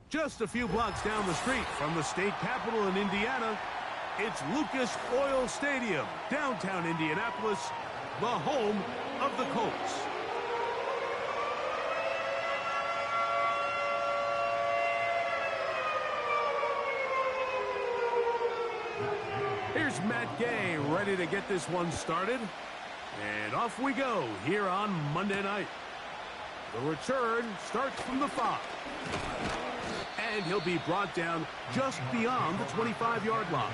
Just a few blocks down the street from the state capitol in Indiana, it's Lucas Oil Stadium, downtown Indianapolis, the home of the Colts. Here's Matt Gay ready to get this one started. And off we go here on Monday night. The return starts from the 5. And he'll be brought down just beyond the 25-yard line.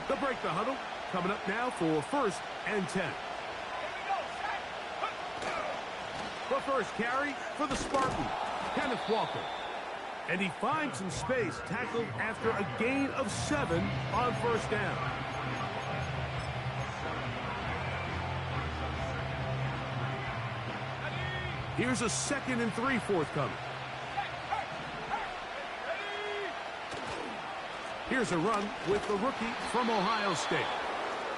They'll break the huddle. Coming up now for 1st and 10. The first carry for the Spartan, Kenneth Walker. And he finds some space, tackled after a gain of 7 on 1st down. Here's a 2nd and 3 forthcoming. Here's a run with the rookie from Ohio State.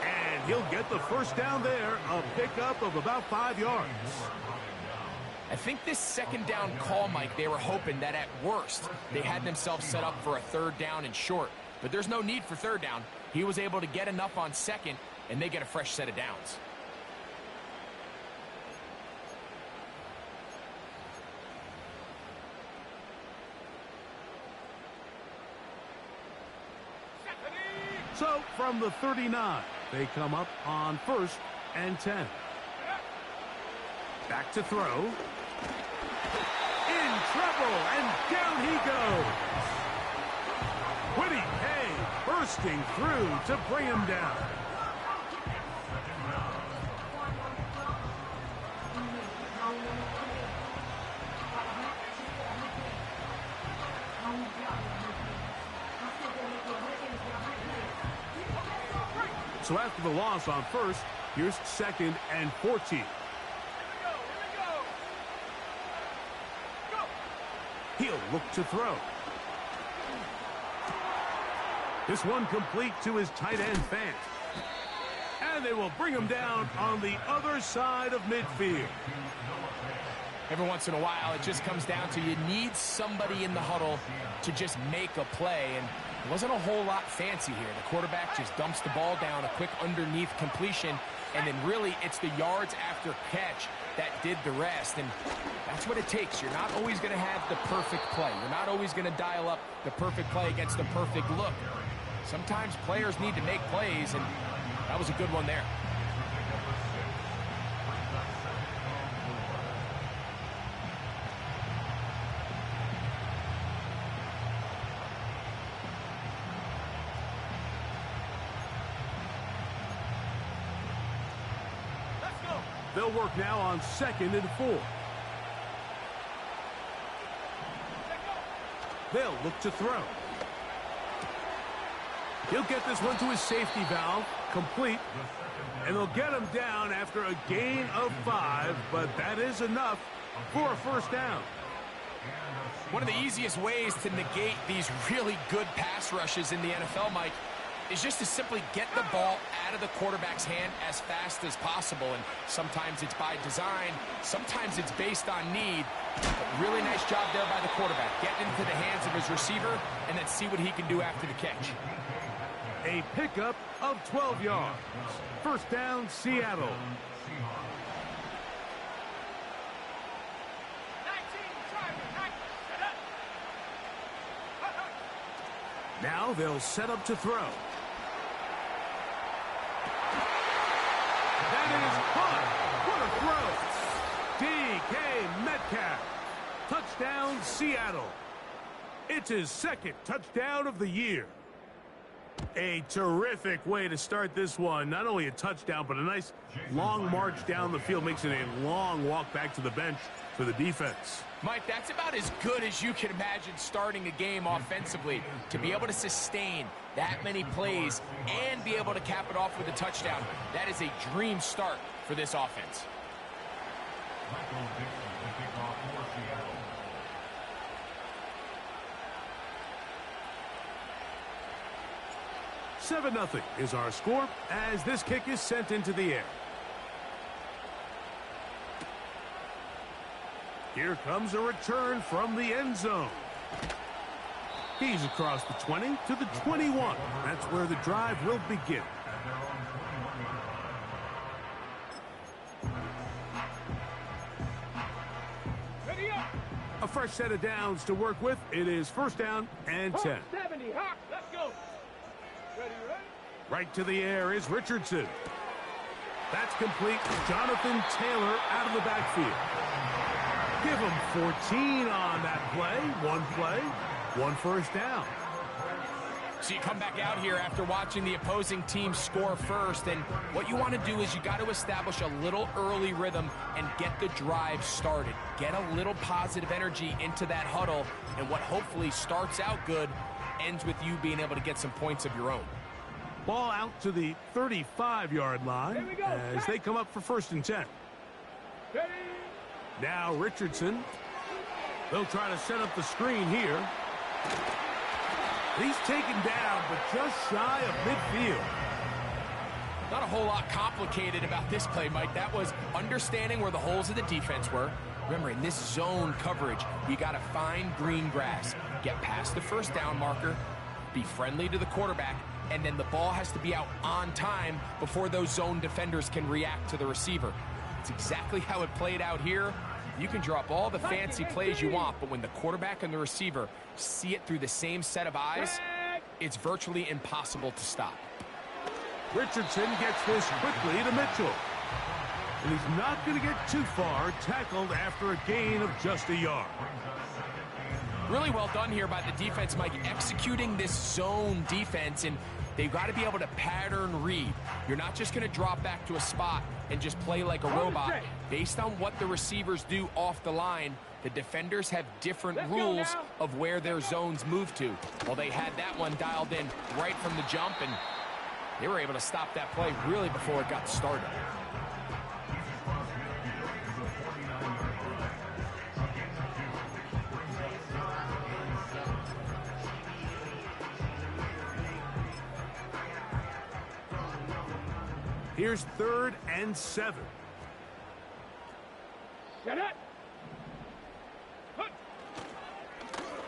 And he'll get the 1st down there, a pickup of about 5 yards. I think this 2nd down call, Mike, they were hoping that at worst they had themselves set up for a 3rd down and short. But there's no need for 3rd down. He was able to get enough on 2nd, and they get a fresh set of downs. So from the 39, they come up on 1st and 10. Back to throw. In trouble, and down he goes. Quiddy Hay bursting through to bring him down. So after the loss on 1st, here's 2nd and 14. He'll look to throw. This one complete to his tight end, Fant. And they will bring him down on the other side of midfield. Every once in a while, it just comes down to you need somebody in the huddle to just make a play. And it wasn't a whole lot fancy here. The quarterback just dumps the ball down, a quick underneath completion, and then really it's the yards after catch that did the rest. And that's what it takes. You're not always going to have the perfect play. You're not always going to dial up the perfect play against the perfect look. Sometimes players need to make plays, and that was a good one there. They'll work now on 2nd and 4. They'll look to throw. He'll get this one to his safety valve, complete. And they'll get him down after a gain of 5, but that is enough for a 1st down. One of the easiest ways to negate these really good pass rushes in the NFL, Mike, is just to simply get the ball out of the quarterback's hand as fast as possible. And sometimes it's by design, sometimes it's based on need. But really nice job there by the quarterback. Getting into the hands of his receiver and then see what he can do after the catch. A pickup of 12 yards. 1st down, Seattle. Now they'll set up to throw. That is caught. What a throw. DK Metcalf. Touchdown, Seattle. It's his 2nd touchdown of the year. A terrific way to start this one. Not only a touchdown, but a nice long march down the field. Makes it a long walk back to the bench for the defense. Mike, that's about as good as you can imagine starting a game offensively. To be able to sustain that many plays and be able to cap it off with a touchdown, that is a dream start for this offense. 7-0 is our score as this kick is sent into the air. Here comes a return from the end zone. He's across the 20 to the 21. That's where the drive will begin. A fresh set of downs to work with. It is first down and 10. 70, Hawk, let's go. Ready? Right to the air is Richardson. That's complete. Jonathan Taylor out of the backfield. Give him 14 on that play, one first down. So you come back out here after watching the opposing team score first, and what you want to do is you got to establish a little early rhythm and get the drive started. Get a little positive energy into that huddle, and what hopefully starts out good ends with you being able to get some points of your own. Ball out to the 35-yard line as they come up for first and 10. Ready? Now Richardson. They'll try to set up the screen here. He's taken down, but just shy of midfield. Not a whole lot complicated about this play, Mike. That was understanding where the holes of the defense were. Remember, in this zone coverage, you got to find green grass, get past the first down marker, be friendly to the quarterback, and then the ball has to be out on time before those zone defenders can react to the receiver. It's exactly how it played out here. You can draw up all the fancy plays you want, but when the quarterback and the receiver see it through the same set of eyes, it's virtually impossible to stop. Richardson gets this quickly to Mitchell. And he's not going to get too far, tackled after a gain of just a yard. Really well done here by the defense, Mike, executing this zone defense, and they've got to be able to pattern read. You're not just going to drop back to a spot and just play like a robot. Based on what the receivers do off the line, the defenders have different rules of where their zones move to. Well, they had that one dialed in right from the jump, and they were able to stop that play really before it got started. Here's 3rd and 7. Get it.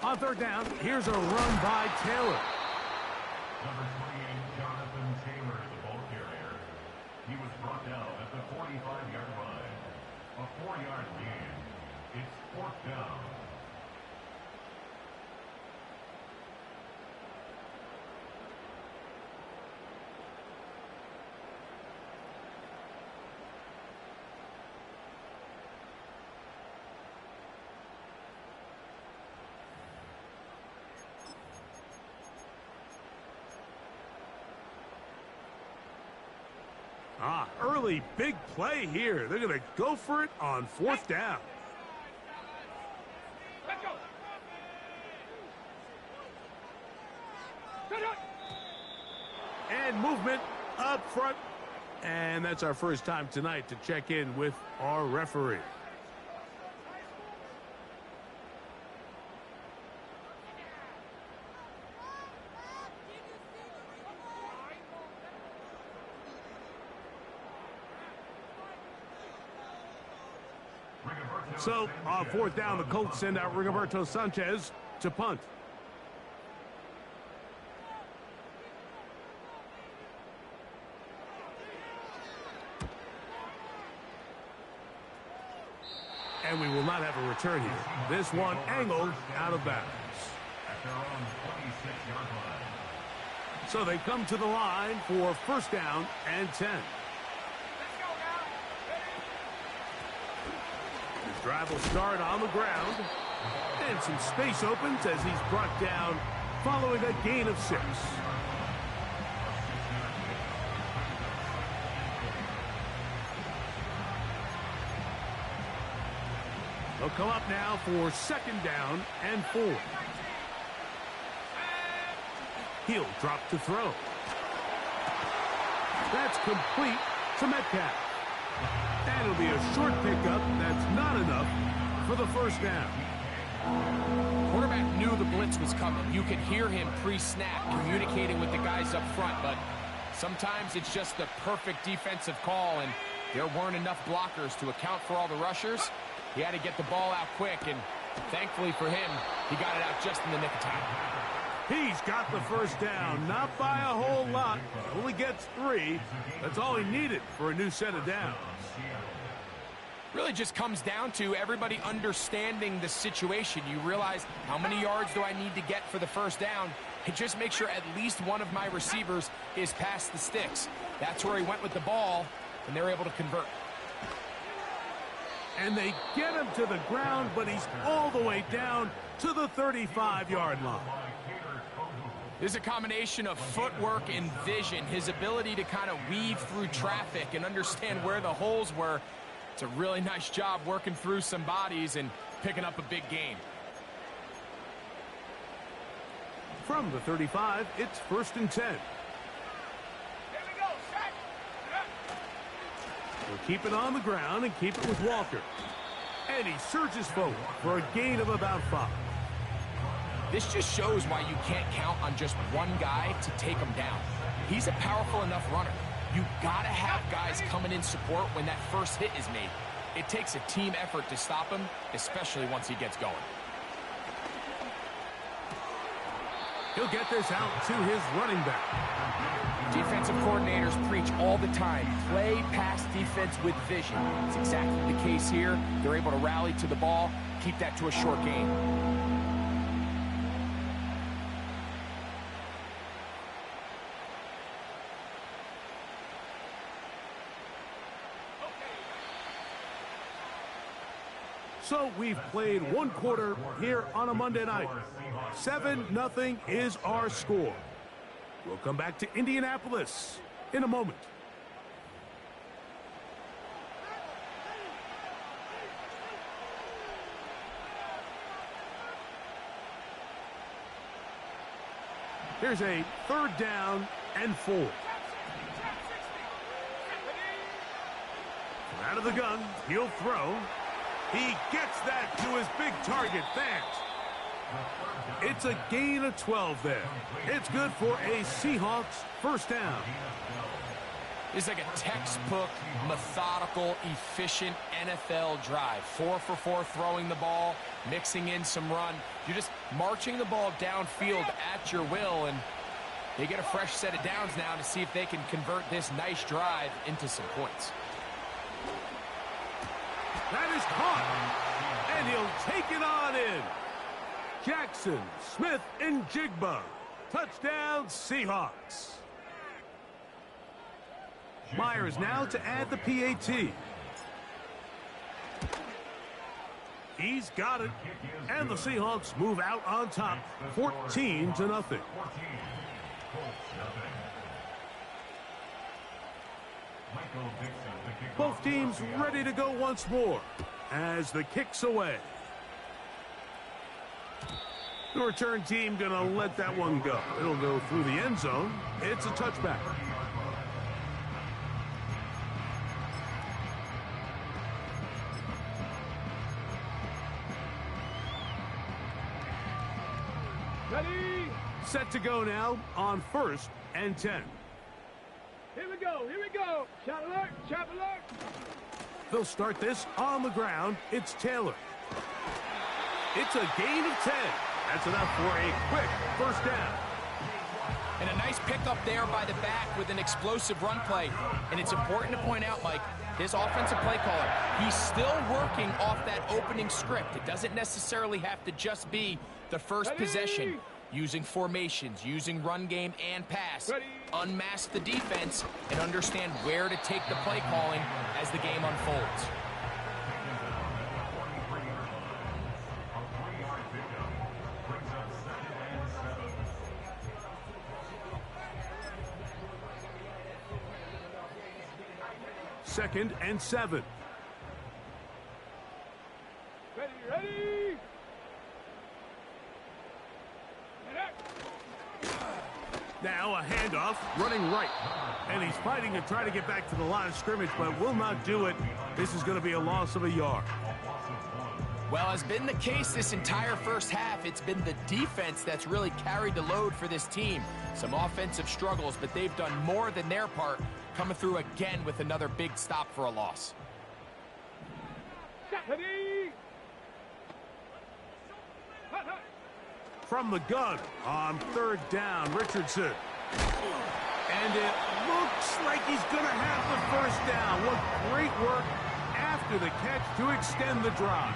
On 3rd down, here's a run by Taylor. Number 28, Jonathan Taylor, the ball carrier. He was brought down at the 45-yard line. A 4-yard gain. It's 4th down. Early big play here. They're going to go for it on 4th down. Let's go. And movement up front. And that's our first time tonight to check in with our referee. So, on 4th down, the Colts send out Rigoberto Sanchez to punt. And we will not have a return here. This one angled out of bounds. At their own 26-yard line. So they come to the line for first down and 10. Drive will start on the ground. And some space opens as he's brought down following a gain of 6. They'll come up now for 2nd down and 4. He'll drop to throw. That's complete to Metcalf. And it'll be a short pickup. That's not enough for the first down. Quarterback knew the blitz was coming. You could hear him pre-snap communicating with the guys up front, but sometimes it's just the perfect defensive call, and there weren't enough blockers to account for all the rushers. He had to get the ball out quick, and thankfully for him, he got it out just in the nick of time. He's got the first down, not by a whole lot. Only gets 3. That's all he needed for a new set of downs. Really just comes down to everybody understanding the situation. You realize, how many yards do I need to get for the first down? And just make sure at least one of my receivers is past the sticks. That's where he went with the ball, and they're able to convert. And they get him to the ground, but he's all the way down to the 35-yard line. This is a combination of footwork and vision, his ability to kind of weave through traffic and understand where the holes were. It's a really nice job working through some bodies and picking up a big gain. From the 35, it's 1st and 10. Here we go, set. We'll keep it on the ground and keep it with Walker. And he surges forward for a gain of about 5. This just shows why you can't count on just one guy to take him down. He's a powerful enough runner. You gotta have guys coming in support when that first hit is made. It takes a team effort to stop him, especially once he gets going. He'll get this out to his running back. Defensive coordinators preach all the time, play pass defense with vision. It's exactly the case here. They're able to rally to the ball, keep that to a short gain. So we've played 1 quarter here on a Monday night. 7-0 is our score. We'll come back to Indianapolis in a moment. Here's a 3rd down and 4. From out of the gun, he'll throw. He gets that to his big target, Fant. It's a gain of 12 there. It's good for a Seahawks first down. It's like a textbook, methodical, efficient NFL drive. 4 for 4 throwing the ball, mixing in some run. You're just marching the ball downfield at your will, and they get a fresh set of downs now to see if they can convert this nice drive into some points. That is caught, and he'll take it on in. Jackson, Smith, and Jigba. Touchdown, Seahawks. Myers now to add the PAT. He's got it, and the Seahawks move out on top, 14-0. Both teams ready to go once more as the kick's away. The return team gonna let that one go. It'll go through the end zone. It's a touchback. Ready? Set to go now on 1st and 10. Here we go, here we go. Shot alert, shot alert. They'll start this on the ground. It's Taylor. It's a gain of 10. That's enough for a quick first down. And a nice pickup there by the back with an explosive run play. And it's important to point out, Mike, this offensive play caller, he's still working off that opening script. It doesn't necessarily have to just be the first possession. Using formations, using run game and pass. Unmask the defense and understand where to take the play calling as the game unfolds. Second and 7. Ready, ready. Now a handoff, running right. And he's fighting to try to get back to the line of scrimmage, but will not do it. This is going to be a loss of a yard. Well, has been the case this entire first half. It's been the defense that's really carried the load for this team. Some offensive struggles, but they've done more than their part, coming through again with another big stop for a loss. From the gun on third down, Richardson. And it looks like he's going to have the first down. What great work after the catch to extend the drive.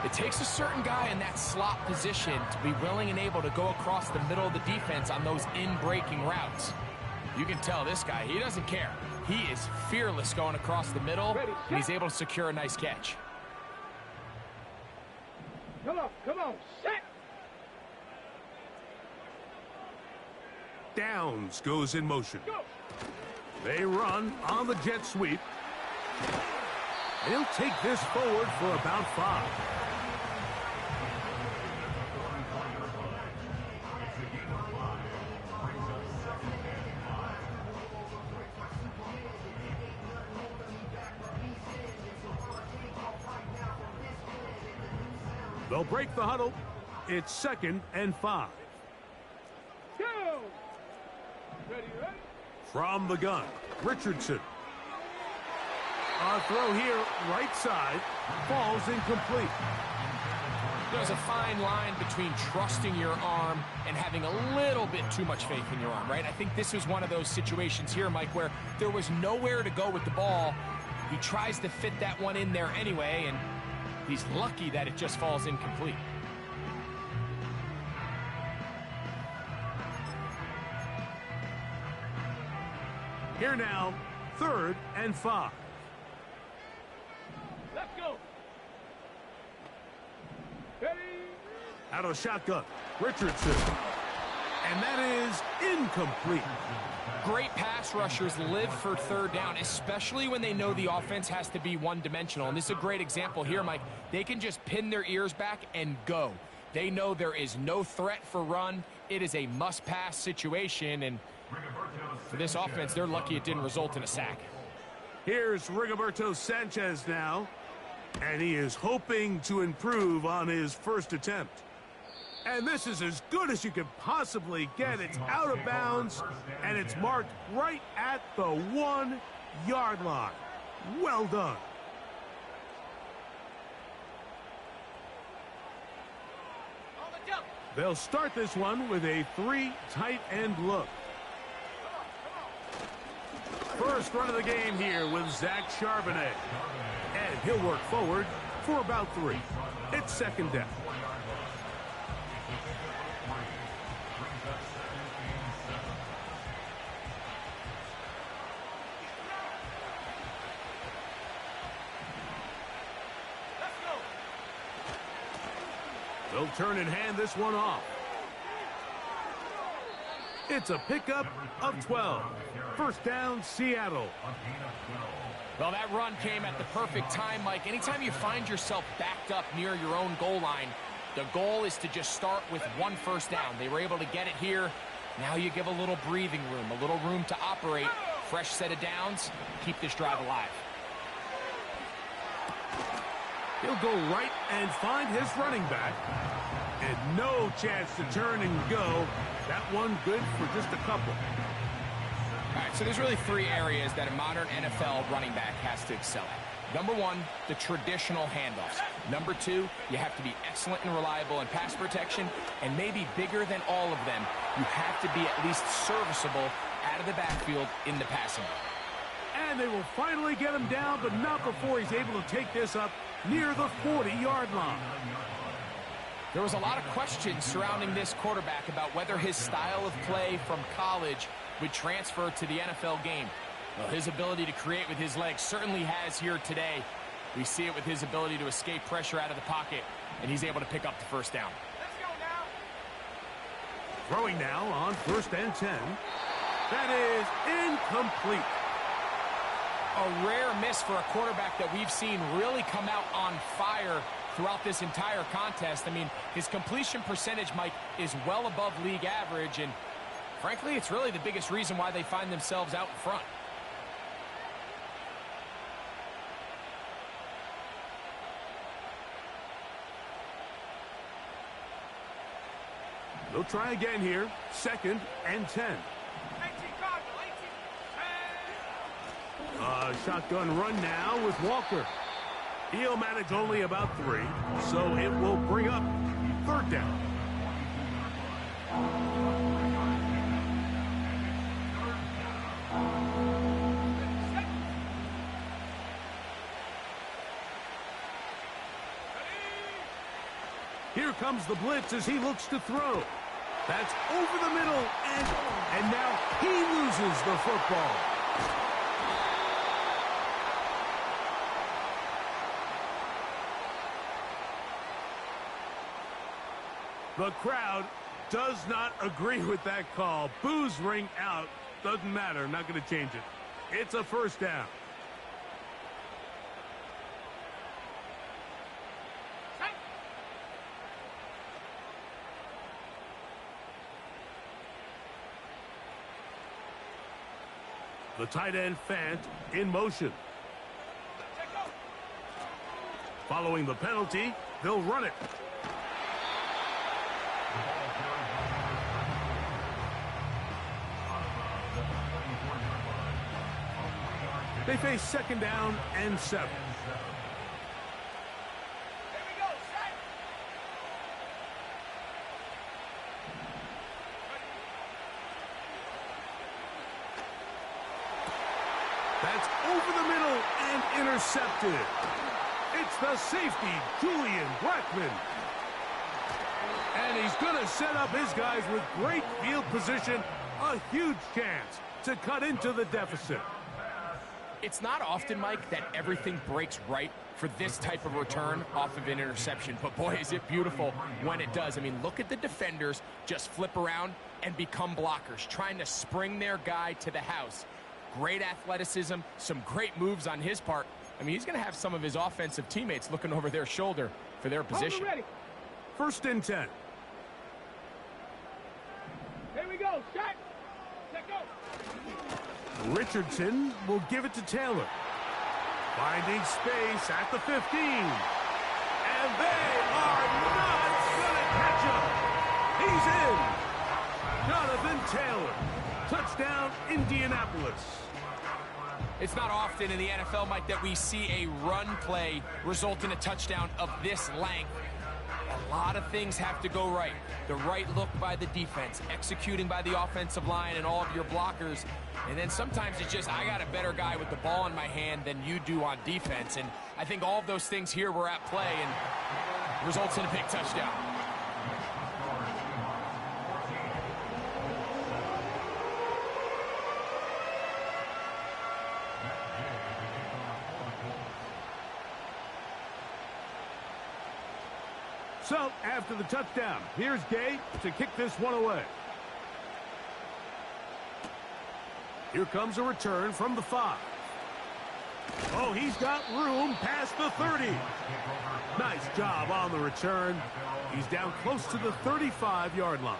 It takes a certain guy in that slot position to be willing and able to go across the middle of the defense on those in-breaking routes. You can tell this guy, he doesn't care. He is fearless going across the middle, and he's able to secure a nice catch. Come on, set! Downs goes in motion. Go! They run on the jet sweep. He'll take this forward for about 5. They'll break the huddle. It's 2nd and 5. Go! Ready? From the gun, Richardson. A throw here, right side, falls incomplete. There's a fine line between trusting your arm and having a little bit too much faith in your arm, right? I think this was one of those situations here, Mike, where there was nowhere to go with the ball. He tries to fit that one in there anyway, and he's lucky that it just falls incomplete. Here now, 3rd and 5. Let's go! Ready? Out of shotgun, Richardson. And that is incomplete. Great pass rushers live for 3rd down, especially when they know the offense has to be one-dimensional. And this is a great example here, Mike. They can just pin their ears back and go. They know there is no threat for run. It is a must-pass situation, and for this offense, they're lucky it didn't result in a sack. Here's Rigoberto Sanchez now, and he is hoping to improve on his first attempt. And this is as good as you could possibly get. It's out of bounds, and it's marked right at the 1-yard line. Well done. They'll start this one with a 3 tight end look. First run of the game here with Zach Charbonnet. And he'll work forward for about 3. It's 2nd down. They'll turn and hand this one off. It's a pickup of 12. First down, Seattle. Well, that run came at the perfect time, Mike. Anytime you find yourself backed up near your own goal line, the goal is to just start with 1 first down. They were able to get it here. Now you give a little breathing room, a little room to operate. Fresh set of downs. Keep this drive alive. He'll go right and find his running back. And no chance to turn and go. That one good for just a couple. All right, so there's really 3 areas that a modern NFL running back has to excel at. Number 1, the traditional handoffs. Number 2, you have to be excellent and reliable in pass protection. And maybe bigger than all of them, you have to be at least serviceable out of the backfield in the passing game. And they will finally get him down, but not before he's able to take this up near the 40-yard line. There was a lot of questions surrounding this quarterback about whether his style of play from college would transfer to the NFL game. Well, his ability to create with his legs certainly has here today. We see it with his ability to escape pressure out of the pocket, and he's able to pick up the first down. Let's go now! Throwing now on 1st and 10. That is incomplete. A rare miss for a quarterback that we've seen really come out on fire throughout this entire contest. I mean, his completion percentage, Mike, is well above league average, and Frankly, it's really the biggest reason why they find themselves out in front. They'll try again here. 2nd and 10. Shotgun run now with Walker. He'll manage only about 3, so it will bring up 3rd down. Here comes the blitz as he looks to throw. That's over the middle, and now he loses the football. The crowd does not agree with that call. Boos ring out. Doesn't matter. Not going to change it. It's a 1st down. The tight end Fant in motion. Following the penalty, they'll run it. They face 2nd down and 7. That's over the middle and intercepted. It's the safety, Julian Blackman. And he's going to set up his guys with great field position. A huge chance to cut into the deficit. It's not often, Mike, that everything breaks right for this type of return off of an interception. But, boy, is it beautiful when it does. I mean, look at the defenders just flip around and become blockers, trying to spring their guy to the house. Great athleticism, some great moves on his part. I mean, he's going to have some of his offensive teammates looking over their shoulder for their position. 1st and 10. Here we go. Shot. Let go. Richardson will give it to Taylor. Finding space at the 15. And they are not going to catch him. He's in. Jonathan Taylor. Touchdown, Indianapolis. It's not often in the NFL, Mike, that we see a run play result in a touchdown of this length. A lot of things have to go right. The right look by the defense, executing by the offensive line and all of your blockers. And then sometimes it's just, I got a better guy with the ball in my hand than you do on defense. And I think all of those things here were at play and results in a big touchdown. So, after the touchdown, here's Gay to kick this one away. Here comes a return from the 5. Oh, he's got room past the 30. Nice job on the return. He's down close to the 35-yard line.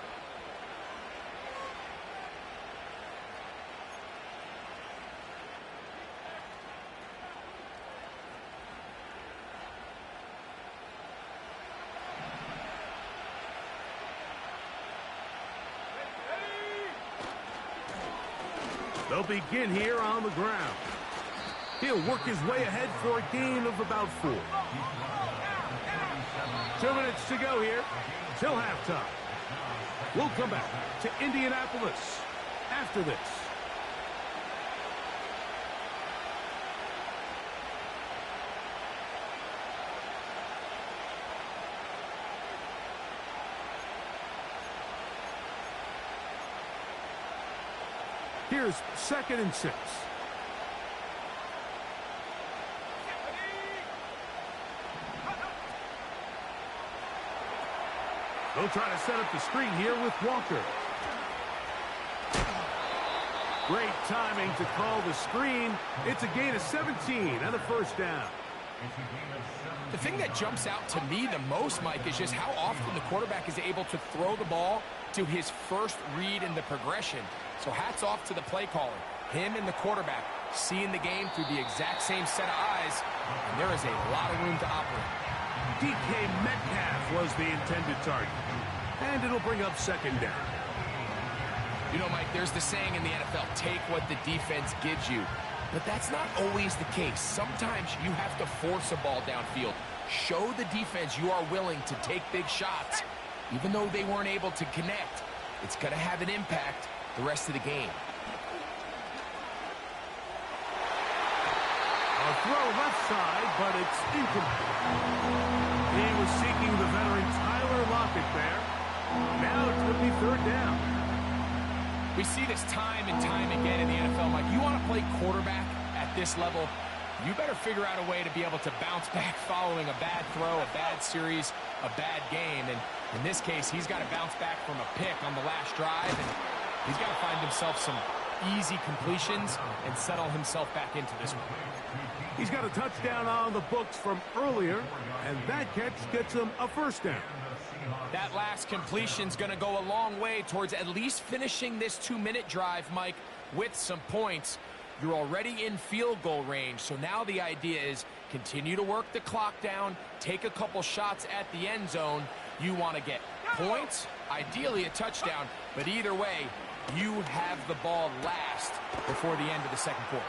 They'll begin here on the ground. He'll work his way ahead for a gain of about 4. 2 minutes to go here till halftime. We'll come back to Indianapolis after this. Here's 2nd and 6. They'll try to set up the screen here with Walker. Great timing to call the screen. It's a gain of 17 and a 1st down. The thing that jumps out to me the most, Mike, is just how often the quarterback is able to throw the ball to his first read in the progression. So hats off to the play caller. Him and the quarterback seeing the game through the exact same set of eyes, and there is a lot of room to operate. DK Metcalf was the intended target, and it'll bring up second down. You know, Mike, there's the saying in the NFL, take what the defense gives you. But that's not always the case. Sometimes you have to force a ball downfield. Show the defense you are willing to take big shots. Even though they weren't able to connect, it's going to have an impact the rest of the game. A throw left side, but it's incomplete. He was seeking the veteran Tyler Lockett there. Now it's going to be third down. We see this time and time again in the NFL, Mike. You want to play quarterback at this level, you better figure out a way to be able to bounce back following a bad throw, a bad series, a bad game. And in this case, he's got to bounce back from a pick on the last drive, and he's got to find himself some easy completions and settle himself back into this one. He's got a touchdown on the books from earlier, and that catch gets him a first down. That last completion's going to go a long way towards at least finishing this 2-minute drive, Mike, with some points. You're already in field goal range, so now the idea is continue to work the clock down, take a couple shots at the end zone. You want to get points, ideally a touchdown, but either way, you have the ball last before the end of the second quarter.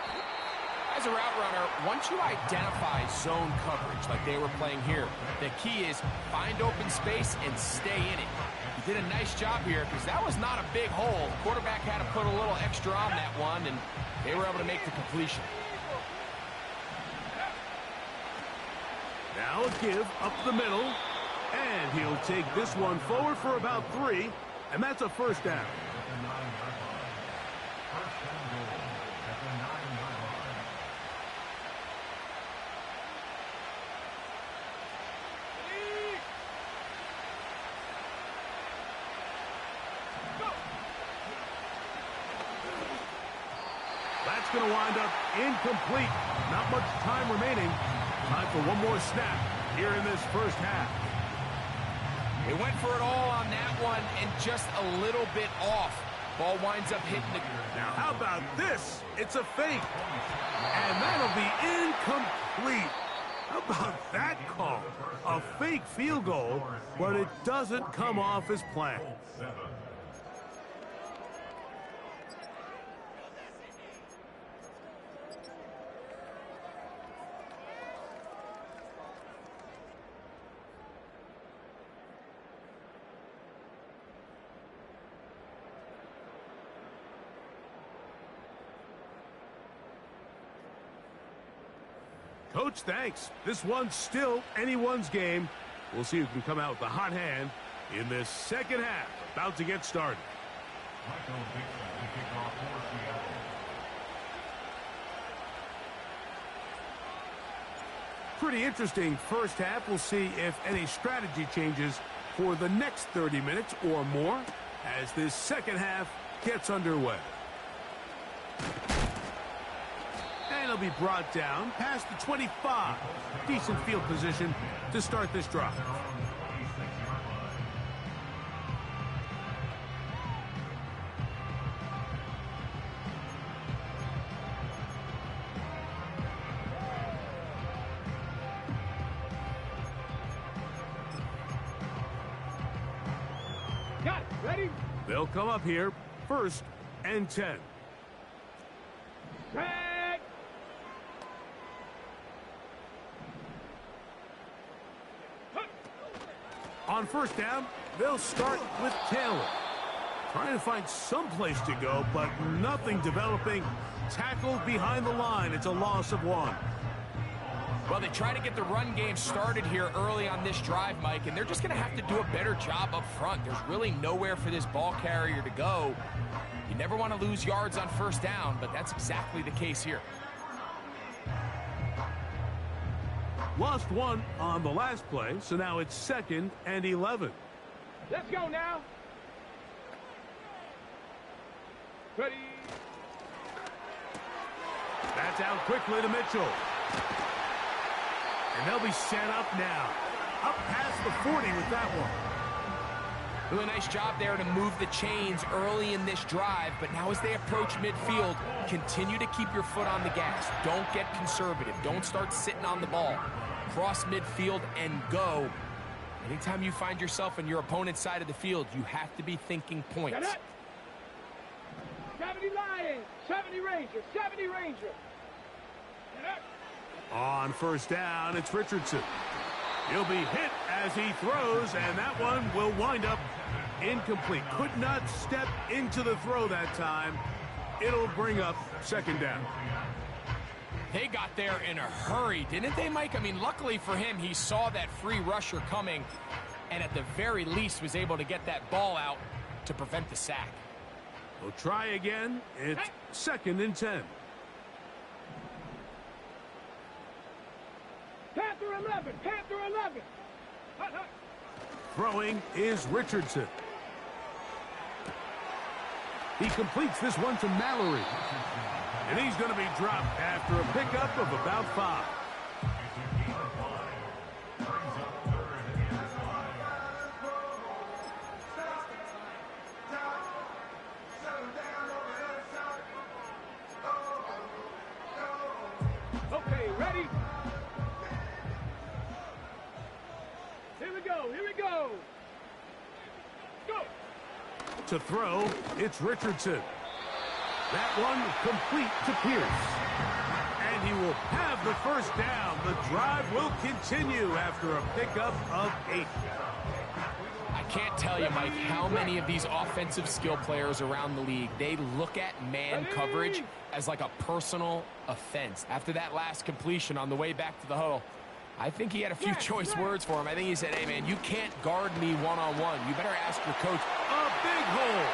As a route runner, once you identify zone coverage like they were playing here, the key is find open space and stay in it. He did a nice job here because that was not a big hole. The quarterback had to put a little extra on that one, and they were able to make the completion. Now a give up the middle, and he'll take this one forward for about 3, and that's a first down. That's going to wind up incomplete. Not much time remaining. Time for one more snap here in this first half. They went for it all on that one and just a little bit off. Ball winds up hitting the... Now how about this? It's a fake. And that'll be incomplete. How about that call? A fake field goal, but it doesn't come off as planned. Coach, thanks. This one's still anyone's game. We'll see who can come out with the hot hand in this second half. About to get started. Pretty interesting first half. We'll see if any strategy changes for the next 30 minutes or more as this second half gets underway. And he'll be brought down past the 25. Decent field position to start this drive. Got it. Ready? They'll come up here, 1st and 10. Back. On first down, they'll start with Taylor. Trying to find some place to go, but nothing developing. Tackled behind the line. It's a loss of 1. Well, they try to get the run game started here early on this drive, Mike, and they're just going to have to do a better job up front. There's really nowhere for this ball carrier to go. You never want to lose yards on first down, but that's exactly the case here. Lost 1 on the last play, so now it's 2nd and 11. Let's go now. Ready? That's out quickly to Mitchell. And they'll be set up now. Up past the 40 with that one. Really nice job there to move the chains early in this drive, but now as they approach midfield, continue to keep your foot on the gas. Don't get conservative. Don't start sitting on the ball. Cross midfield and go. Anytime you find yourself on your opponent's side of the field, you have to be thinking points. 70 Lions, 70 Rangers, 70 Rangers. On first down, it's Richardson. He'll be hit as he throws, and that one will wind up incomplete. Could not step into the throw that time. It'll bring up second down. They got there in a hurry, didn't they, Mike? I mean, luckily for him, he saw that free rusher coming, and at the very least was able to get that ball out to prevent the sack. We'll try again. It's second and 10. Panther 11, Panther 11. Throwing is Richardson. He completes this one to Mallory. And he's going to be dropped after a pickup of about 5. Okay, ready? Here we go, here we go. Go. To throw, it's Richardson. That one complete to Pierce. And he will have the first down. The drive will continue after a pickup of 8. I can't tell you, Mike, how many of these offensive skill players around the league, they look at man coverage as like a personal offense. After that last completion on the way back to the huddle, I think he had a few choice words for him. I think he said, hey, man, you can't guard me one-on-one. You better ask your coach. A big hole.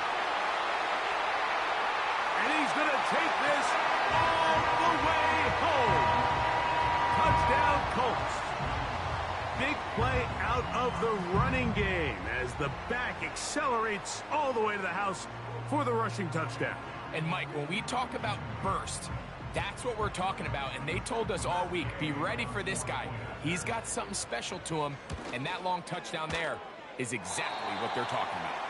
And he's going to take this all the way home. Touchdown, Colts. Big play out of the running game as the back accelerates all the way to the house for the rushing touchdown. And, Mike, when we talk about burst, that's what we're talking about. And they told us all week, be ready for this guy. He's got something special to him, and that long touchdown there is exactly what they're talking about.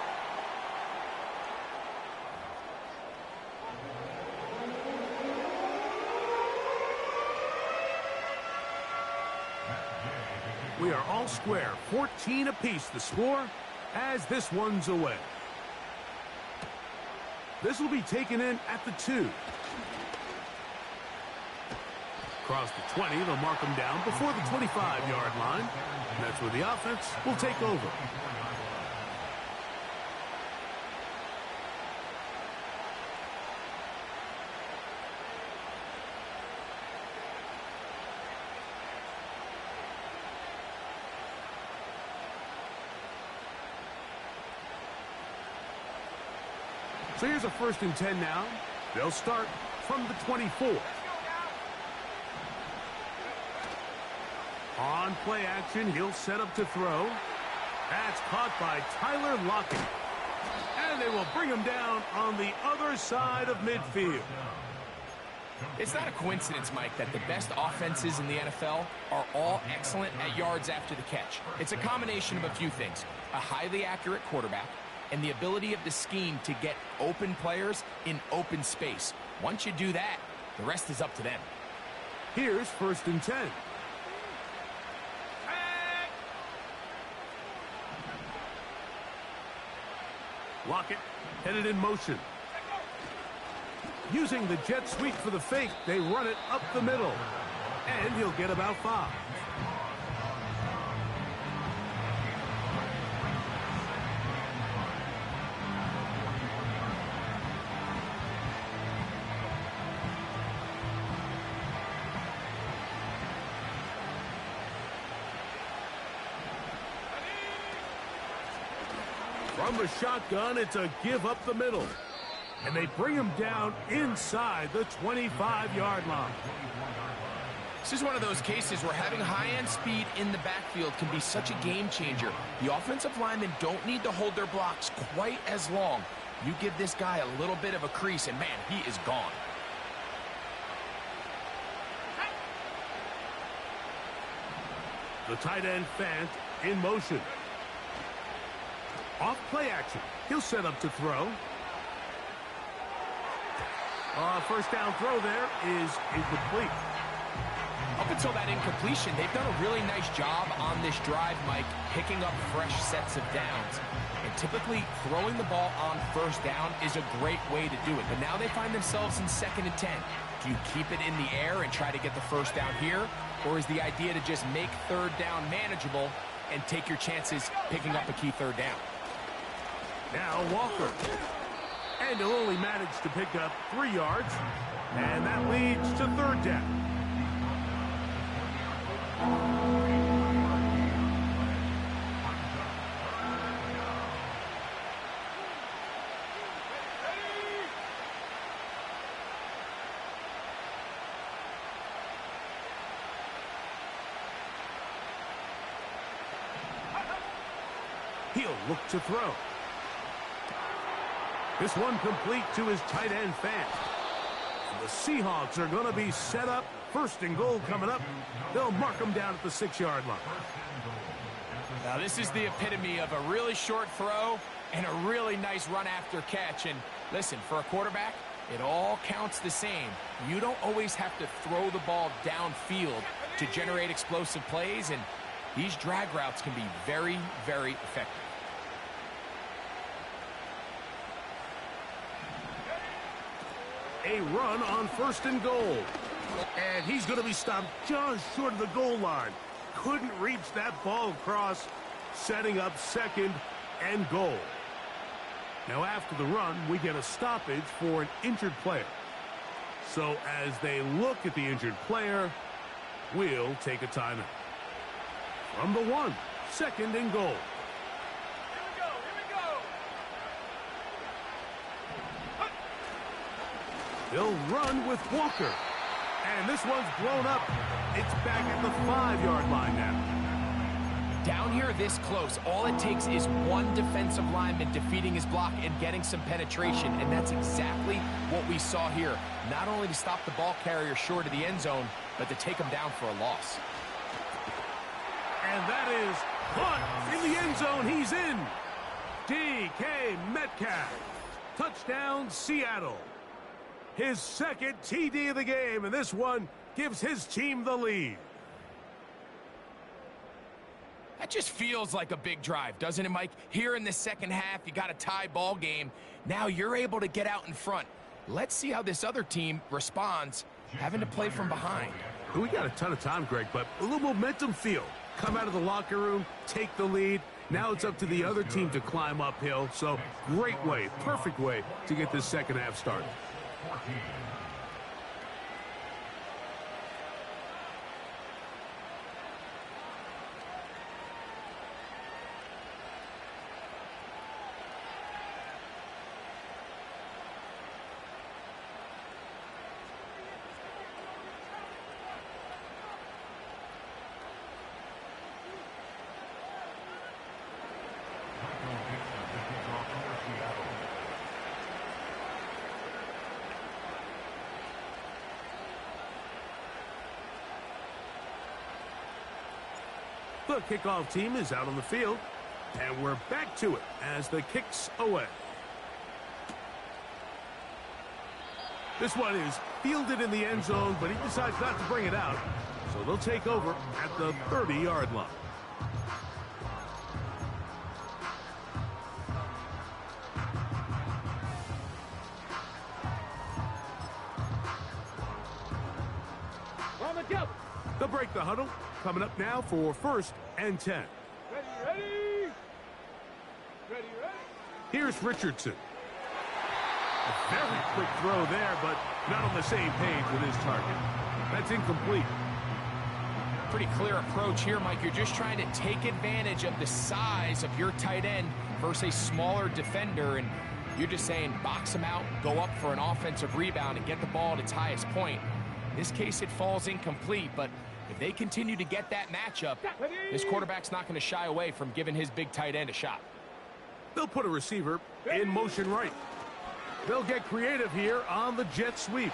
We are all square, 14 apiece the score as this one's away. This will be taken in at the 2. Across the 20, they'll mark them down before the 25-yard line. And that's where the offense will take over. So here's a 1st and 10 now. They'll start from the 24. On play action, he'll set up to throw. That's caught by Tyler Lockett. And they will bring him down on the other side of midfield. It's not a coincidence, Mike, that the best offenses in the NFL are all excellent at yards after the catch. It's a combination of a few things. A highly accurate quarterback and the ability of the scheme to get open players in open space. Once you do that, the rest is up to them. Here's 1st and 10. Lockett headed in motion. Using the jet sweep for the fake, they run it up the middle. And he'll get about 5. From the shotgun, it's a give up the middle. And they bring him down inside the 25-yard line. This is one of those cases where having high-end speed in the backfield can be such a game changer. The offensive linemen don't need to hold their blocks quite as long. You give this guy a little bit of a crease, and man, he is gone. The tight end Fant in motion. Off play action. He'll set up to throw. First down throw there is incomplete. Up until that incompletion, they've done a really nice job on this drive, Mike, picking up fresh sets of downs. And typically, throwing the ball on first down is a great way to do it. But now they find themselves in 2nd and 10. Do you keep it in the air and try to get the first down here? Or is the idea to just make 3rd down manageable and take your chances picking up a key 3rd down? Now Walker. And he'll only manage to pick up 3 yards. And that leads to 3rd down. He'll look to throw. This one complete to his tight end Fant. And the Seahawks are going to be set up. 1st and goal coming up. They'll mark them down at the 6-yard line. Now this is the epitome of a really short throw and a really nice run after catch. And listen, for a quarterback, it all counts the same. You don't always have to throw the ball downfield to generate explosive plays, and these drag routes can be very, very effective. A run on 1st and goal. And he's going to be stopped just short of the goal line. Couldn't reach that ball across, setting up 2nd and goal. Now after the run, we get a stoppage for an injured player. So as they look at the injured player, we'll take a timeout. From the 1, 2nd and goal. They'll run with Walker. And this one's blown up. It's back at the 5-yard line now. Down here this close, all it takes is one defensive lineman defeating his block and getting some penetration. And that's exactly what we saw here. Not only to stop the ball carrier short of the end zone, but to take him down for a loss. And that is caught in the end zone. He's in. DK Metcalf. Touchdown, Seattle. His 2nd TD of the game, and this one gives his team the lead. That just feels like a big drive, doesn't it, Mike? Here in the 2nd half, you got a tie ball game. Now you're able to get out in front. Let's see how this other team responds, having to play from behind. We got a ton of time, Greg, but a little momentum feel. Come out of the locker room, take the lead. Now it's up to the other team to climb uphill. So great way, perfect way to get this 2nd half started. 14. The kickoff team is out on the field, and we're back to it as the kick's away. This one is fielded in the end zone, but he decides not to bring it out, so they'll take over at the 30-yard line. On the jump. They'll break the huddle. Coming up now for 1st and 10. Ready. Here's Richardson. A very quick throw there, but not on the same page with his target. That's incomplete. Pretty clear approach here, Mike. You're just trying to take advantage of the size of your tight end versus a smaller defender, and you're just saying box him out, go up for an offensive rebound, and get the ball at its highest point. In this case, it falls incomplete, but if they continue to get that matchup, this quarterback's not going to shy away from giving his big tight end a shot. They'll put a receiver in motion right. They'll get creative here on the jet sweep.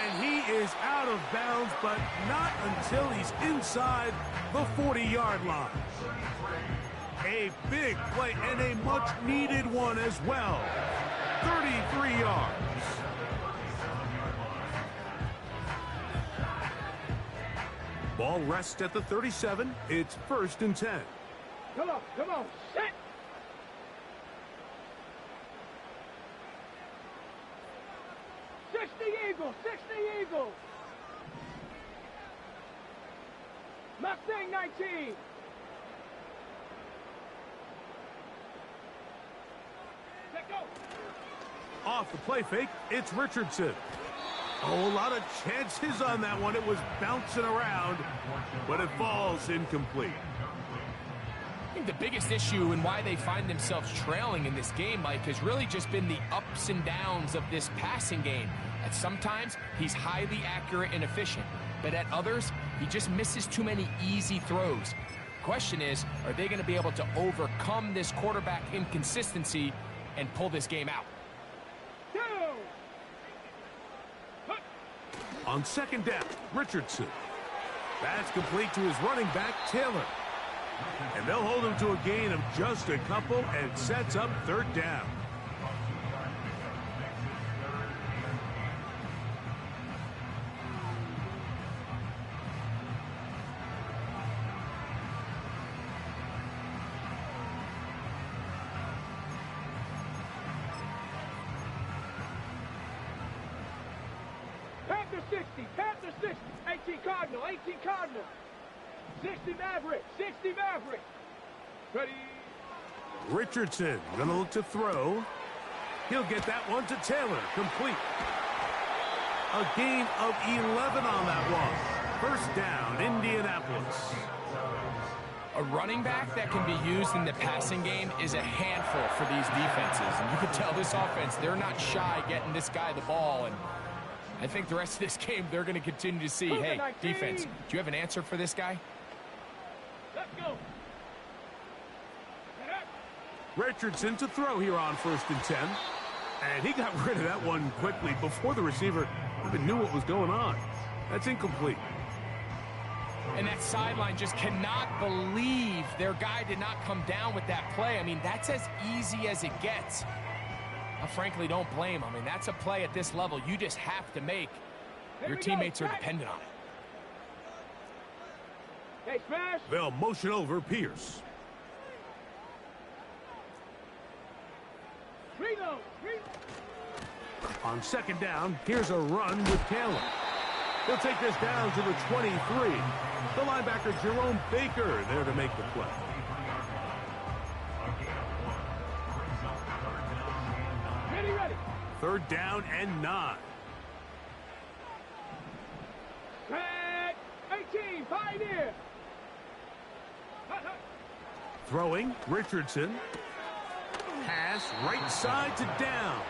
And he is out of bounds, but not until he's inside the 40-yard line. A big play and a much-needed one as well. 33 yards. Ball rests at the 37. It's 1st and 10. Come on, set. Eagles, 60 Eagles. Mustang 19. Let go. Off the play fake, it's Richardson. Oh, a lot of chances on that one. It was bouncing around, but it falls incomplete. I think the biggest issue and why they find themselves trailing in this game, Mike, has really just been the ups and downs of this passing game. At sometimes, he's highly accurate and efficient, but at others, he just misses too many easy throws. Question is, are they going to be able to overcome this quarterback inconsistency and pull this game out? On 2nd down, Richardson. That's complete to his running back, Taylor. And they'll hold him to a gain of just a couple and sets up 3rd down. Panther 60, 18 Cardinal, 60 Maverick, ready. Richardson gonna look to throw. He'll get that one to Taylor, complete. A gain of 11 on that one. 1st down, Indianapolis. A running back that can be used in the passing game is a handful for these defenses. And you can tell this offense, they're not shy getting this guy the ball. And I think the rest of this game, they're going to continue to see, hey, defense, do you have an answer for this guy? Let's go. Richardson to throw here on 1st and 10. And he got rid of that one quickly before the receiver even knew what was going on. That's incomplete. And that sideline just cannot believe their guy did not come down with that play. I mean, that's as easy as it gets. I frankly don't blame him. I mean, that's a play at this level you just have to make. Your teammates are dependent on it. Hey, smash. They'll motion over Pierce. On 2nd down, here's a run with Taylor. He'll take this down to the 23. The linebacker, Jerome Baker, there to make the play. Ready. 3rd down and 9. Set. 18, Pioneer. Throwing, Richardson. Pass right side to Downs.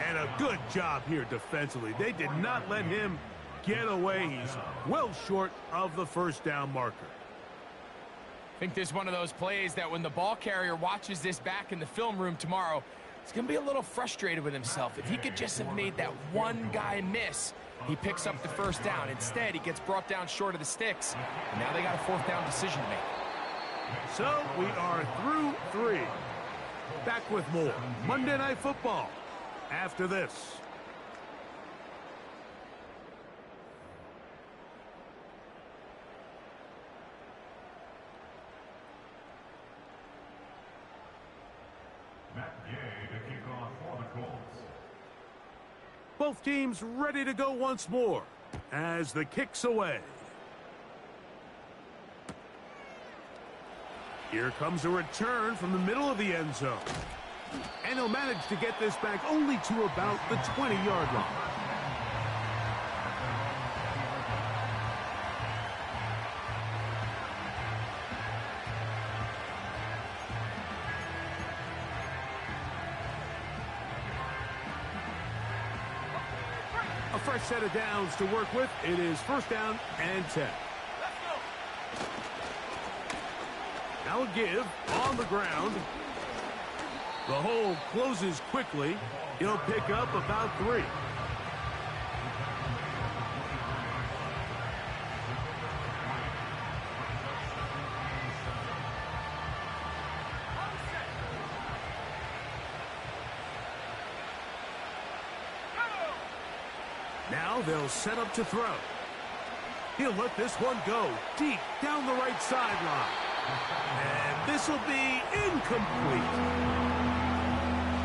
And a good job here defensively. They did not let him get away. He's well short of the 1st down marker. I think this is one of those plays that when the ball carrier watches this back in the film room tomorrow, he's going to be a little frustrated with himself. If he could just have made that one guy miss, he picks up the 1st down. Instead, he gets brought down short of the sticks. And now they got a 4th down decision to make. So we are through 3. Back with more Monday Night Football after this. Matt Gay to kick off for the Colts. Both teams ready to go once more as the kick's away. Here comes a return from the middle of the end zone. And he'll manage to get this back only to about the 20-yard line. A fresh set of downs to work with. It is 1st down and 10. Now a give on the ground. The hole closes quickly. He'll pick up about 3. Now they'll set up to throw. He'll let this one go deep down the right sideline. And this will be incomplete.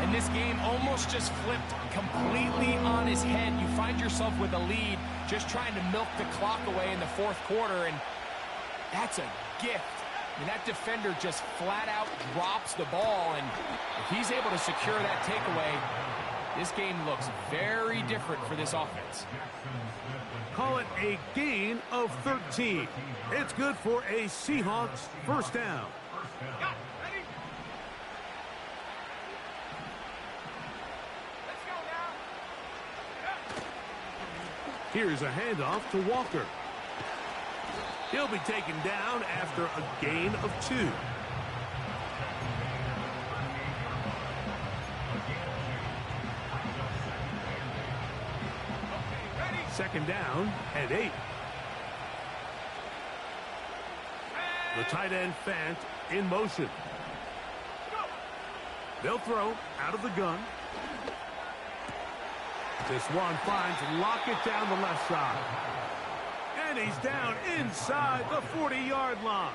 And this game almost just flipped completely on his head. You find yourself with a lead, just trying to milk the clock away in the fourth quarter, and that's a gift. I mean, that defender just flat out drops the ball, and if he's able to secure that takeaway, this game looks very different for this offense. Call it a gain of 13. It's good for a Seahawks first down. Here's a handoff to Walker. He'll be taken down after a gain of 2. Second down and 8. The tight end Fant in motion. They'll throw out of the gun. This one finds Lockett down the left side. And he's down inside the 40-yard line.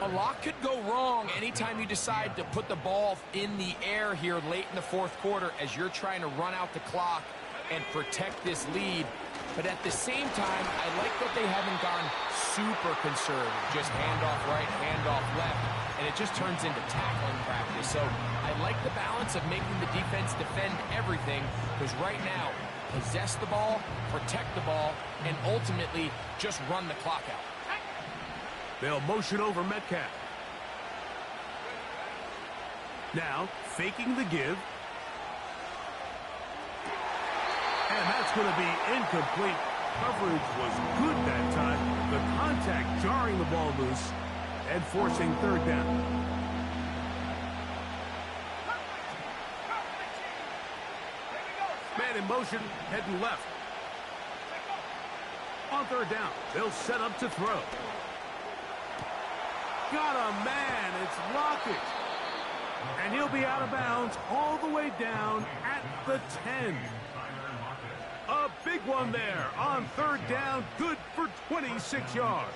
A lot could go wrong anytime you decide to put the ball in the air here late in the fourth quarter as you're trying to run out the clock and protect this lead. But at the same time, I like that they haven't gone super conservative. Just handoff right, handoff left, and it just turns into tackling practice. So I like the balance of making the defense defend everything, because right now, possess the ball, protect the ball, and ultimately just run the clock out. They'll motion over Metcalf. Now, faking the give. And that's going to be incomplete. Coverage was good that time. The contact jarring the ball loose and forcing third down. Man in motion, heading left. On third down, they'll set up to throw. Got a man, it's Lockett. And he'll be out of bounds all the way down at the 10. A big one there on third down, good for 26 yards.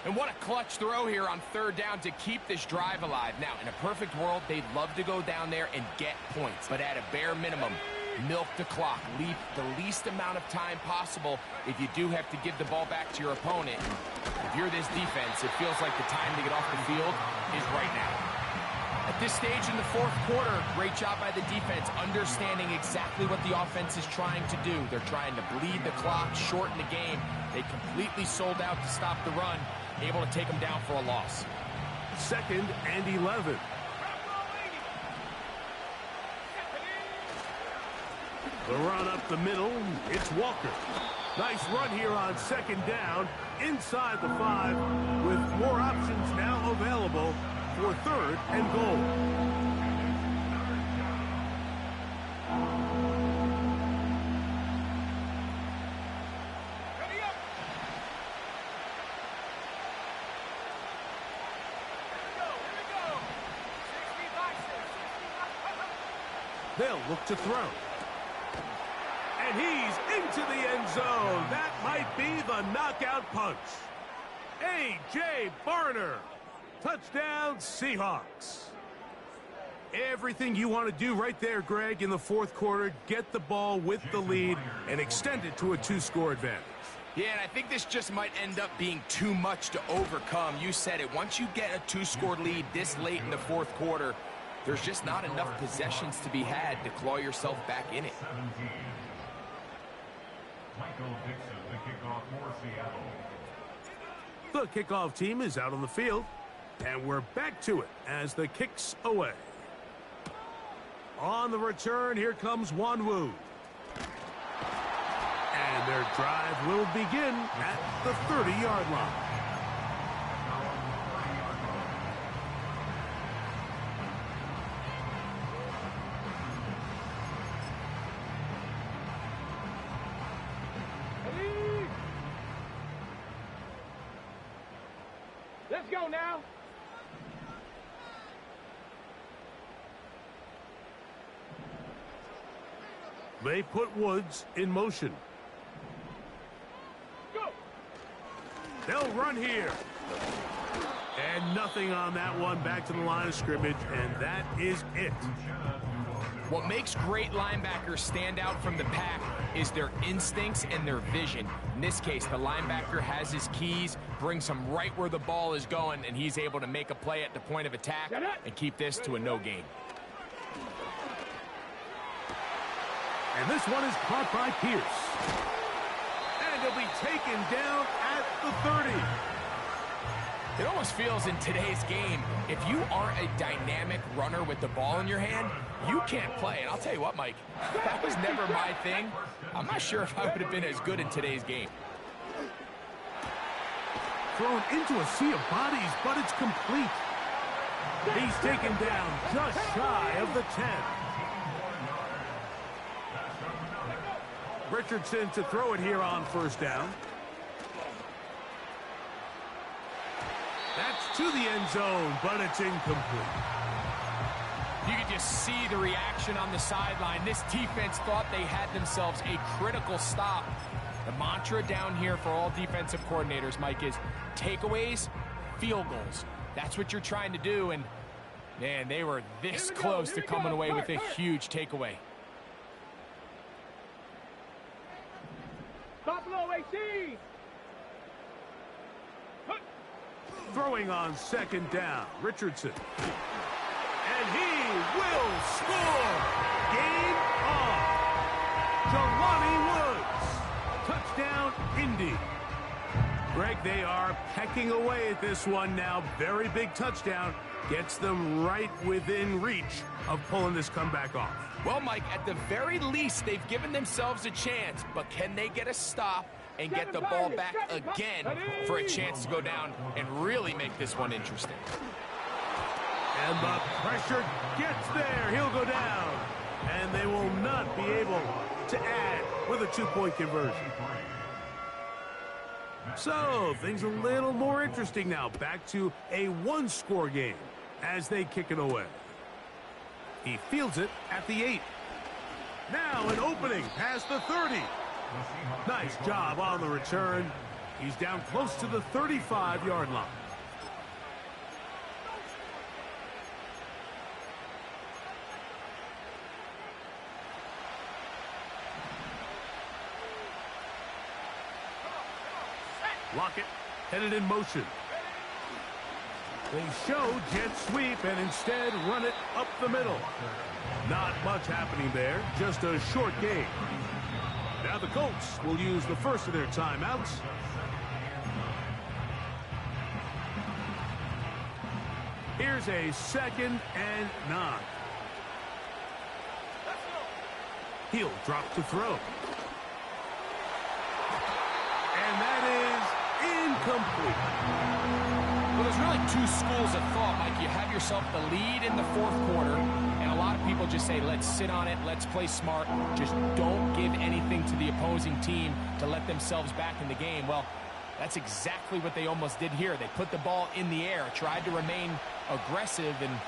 And what a clutch throw here on third down to keep this drive alive. Now, in a perfect world, they'd love to go down there and get points. But at a bare minimum, milk the clock. Leave the least amount of time possible if you do have to give the ball back to your opponent. If you're this defense, it feels like the time to get off the field is right now. At this stage in the fourth quarter, great job by the defense, understanding exactly what the offense is trying to do. They're trying to bleed the clock, shorten the game. They completely sold out to stop the run, able to take them down for a loss. Second and 11. The run up the middle, it's Walker. Nice run here on second down, inside the 5, with more options now available for third and goal. They'll look to throw. And he's into the end zone. That might be the knockout punch. A.J. Barner. Touchdown, Seahawks. Everything you want to do right there, Greg, in the fourth quarter. Get the ball with the lead and extend it to a 2-score advantage. Yeah, and I think this just might end up being too much to overcome. You said it. Once you get a 2-score lead this late in the fourth quarter, there's just not enough possessions to be had to claw yourself back in it. Michael Dixon, the kickoff for Seattle. The kickoff team is out on the field, and we're back to it as the kick's away. On the return, here comes Wanwu. And their drive will begin at the 30-yard line. Let's go now. They put Woods in motion. Go. They'll run here. And nothing on that one. Back to the line of scrimmage, and that is it. What makes great linebackers stand out from the pack is their instincts and their vision. In this case, the linebacker has his keys, brings him right where the ball is going, and he's able to make a play at the point of attack and keep this to a no gain. And this one is caught by Pierce. And he'll be taken down at the 30. It almost feels in today's game, if you aren't a dynamic runner with the ball in your hand, you can't play. And I'll tell you what, Mike, that was never my thing. I'm not sure if I would have been as good in today's game. Thrown into a sea of bodies, but it's complete. He's taken down just shy of the 10. Richardson to throw it here on first down. That's to the end zone, but it's incomplete. You could just see the reaction on the sideline. This defense thought they had themselves a critical stop. The mantra down here for all defensive coordinators, Mike, is takeaways, field goals. That's what you're trying to do, and, man, they were this close to coming away with a huge takeaway. Buffalo 18. Throwing on second down, Richardson. And he will score! Game on! Jelani Woods! Touchdown, Indy. Greg, they are pecking away at this one now. Very big touchdown. Gets them right within reach of pulling this comeback off. Well, Mike, at the very least, they've given themselves a chance, but can they get a stop and get the ball back again for a chance to go down and really make this one interesting? And the pressure gets there. He'll go down. And they will not be able to add with a two-point conversion. So, things a little more interesting now. Back to a one-score game as they kick it away. He fields it at the 8. Now an opening past the 30. Nice job on the return. He's down close to the 35-yard line. Lockett headed in motion. They show jet sweep and instead run it up the middle. Not much happening there, just a short game. Now the Colts will use the first of their timeouts. Here's a 2nd and 9. He'll drop to throw. And that is incomplete. Well, there's really two schools of thought, Mike. You have yourself the lead in the fourth quarter, and a lot of people just say, let's sit on it, let's play smart, just don't give anything to the opposing team to let themselves back in the game. Well, that's exactly what they almost did here. They put the ball in the air, tried to remain aggressive, and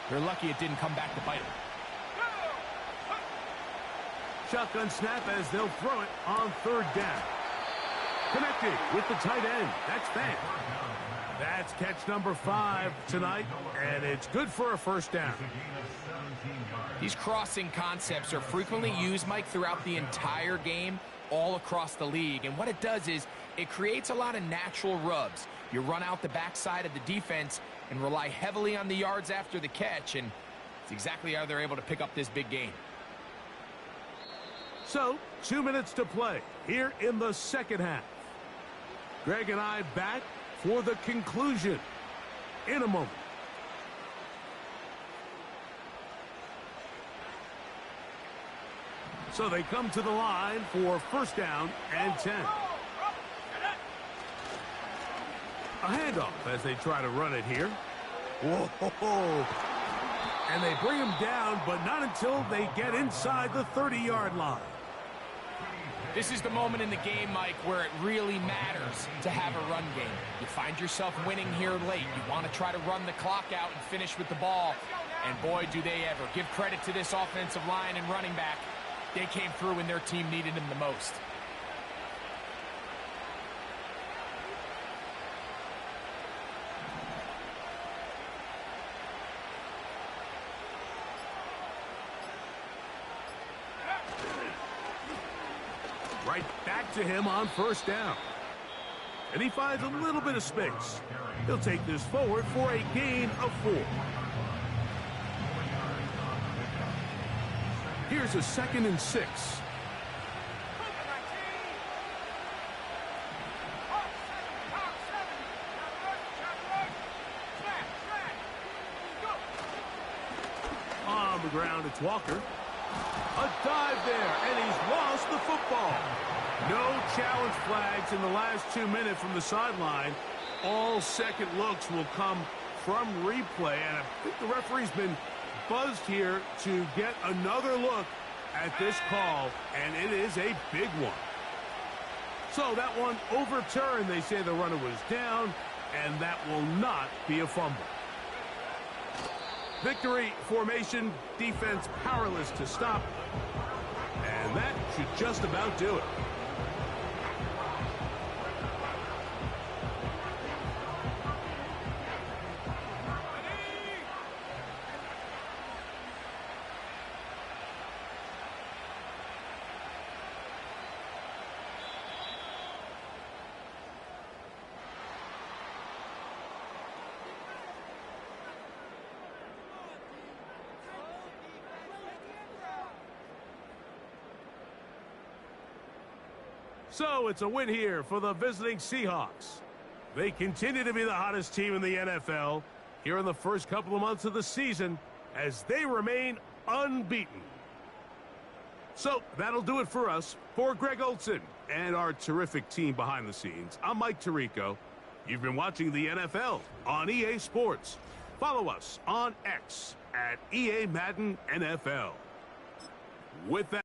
they're lucky it didn't come back to bite them. Shotgun snap as they'll throw it on third down. Connected with the tight end. That's Fant. That's catch number 5 tonight, and it's good for a first down. These crossing concepts are frequently used, Mike, throughout the entire game, all across the league. And what it does is it creates a lot of natural rubs. You run out the backside of the defense and rely heavily on the yards after the catch, and it's exactly how they're able to pick up this big game. So, 2 minutes to play here in the second half. Greg and I back for the conclusion in a moment. So they come to the line for first down and 10. A handoff as they try to run it here. Whoa! And they bring him down, but not until they get inside the 30-yard line. This is the moment in the game, Mike, where it really matters to have a run game. You find yourself winning here late. You want to try to run the clock out and finish with the ball. And boy, do they ever. Give credit to this offensive line and running back. they came through when their team needed them the most. Right back to him on first down. And he finds a little bit of space. He'll take this forward for a gain of 4. Here's a 2nd and 6. On the ground, it's Walker. A dive there, and he's lost the football. No challenge flags in the last 2 minutes from the sideline. All second looks will come from replay, and I think the referee's been buzzed here to get another look at this call, and it is a big one. So that one overturned. They say the runner was down, and that will not be a fumble. Victory formation, defense powerless to stop, and that should just about do it. So it's a win here for the visiting Seahawks. They continue to be the hottest team in the NFL here in the first couple of months of the season as they remain unbeaten. So that'll do it for us. For Greg Olson and our terrific team behind the scenes, I'm Mike Tirico. You've been watching the NFL on EA Sports. Follow us on X at EA Madden NFL. With that,